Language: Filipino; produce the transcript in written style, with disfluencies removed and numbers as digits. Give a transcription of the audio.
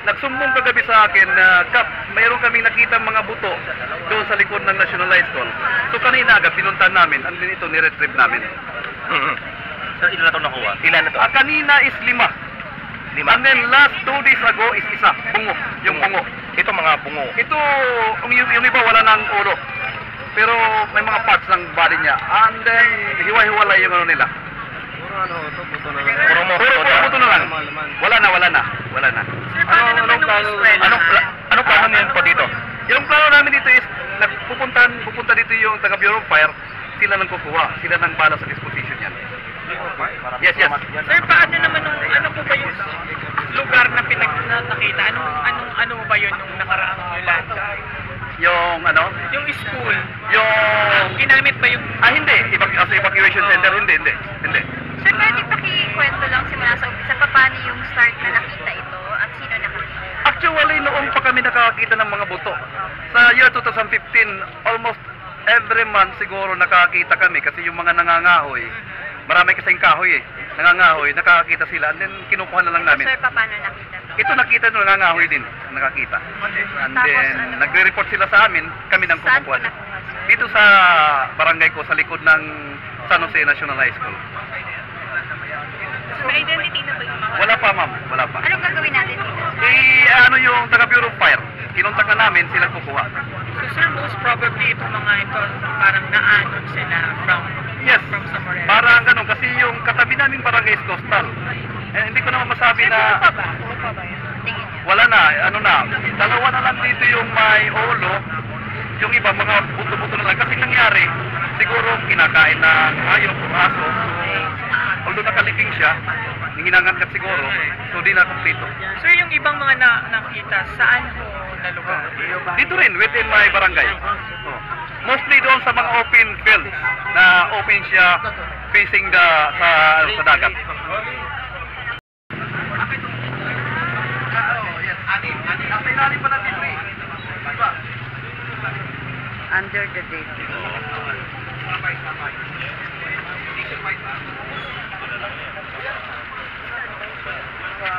nagsumbong kagabi sa akin na, Kap, mayroon kaming nakita mga buto doon sa likod ng National High School. So kanina agad pinuntahan namin, andun ito, niretrieve namin. So, ilan na ito nakuha? Ilan na to? Kanina is 5. And then last 2 days ago is 1, bungo, yung bungo. Ito mga bungo. Ito, yung iba wala ng ulo. Pero may mga parts ng body niya. And then, hiwa-hiwalay yung ano nila. Puro buto na lang. Wala na. Sir, paano naman nung eskwela? Anong plano niyan po dito? Yung plano namin dito is, pupunta dito yung taga Bureau of Fire, sila nang kukuha, sila nang bala sa disposition yan. Yes. Sir, paano naman nung, ano po ba yung lugar na nakita? Ano ba yun nung nakaraang Yolanda? Yung ano? Yung school. Yung... Ginamit ba yung... Hindi. As evacuation center, hindi. Sir, pwede pakikwento lang simula sa umpisa, paano yung start na nakita ito at sino nakita? Actually, noon pa kami nakakita ng mga buto. Sa year 2015, almost every month siguro nakakita kami kasi yung mga nangangahoy, marami kasing kahoy nangangahoy, nakakita sila and then kinukuha na lang namin. Sir, paano nakita to? Ito nakita nung nangangahoy din, nakakita. And then, nagre-report sila sa amin, kami nang Saan po kumukuha. nakuha, sir? Dito sa barangay ko, sa likod ng San Jose National High School. So, may identity na ba yung mga... Wala pa, ma'am. Wala pa. Anong gagawin natin dito, sir? Ano yung taga Bureau of Fire? Kinontak na namin, sila kukuha. So, sir, most probably itong mga ito parang naanon sila from somewhere else. Parang ganun, kasi yung katabi naming barangay is coastal. Hindi ko naman masabi Sir, na... buo pa ba yun? Tingin niyo. Wala na, dalawa na lang dito yung may ulo, yung iba mga buto-buto na lang. Kasi nangyari, siguro kinakain ng hayop o aso. Although nakalibing siya, hinangatkat siguro, so di na kompleto. Sir, yung ibang mga nakita, saan po na lugar? Dito rin, within my barangay. Mostly doon sa mga open fields na open siya facing sa dagat. Under the date. Sa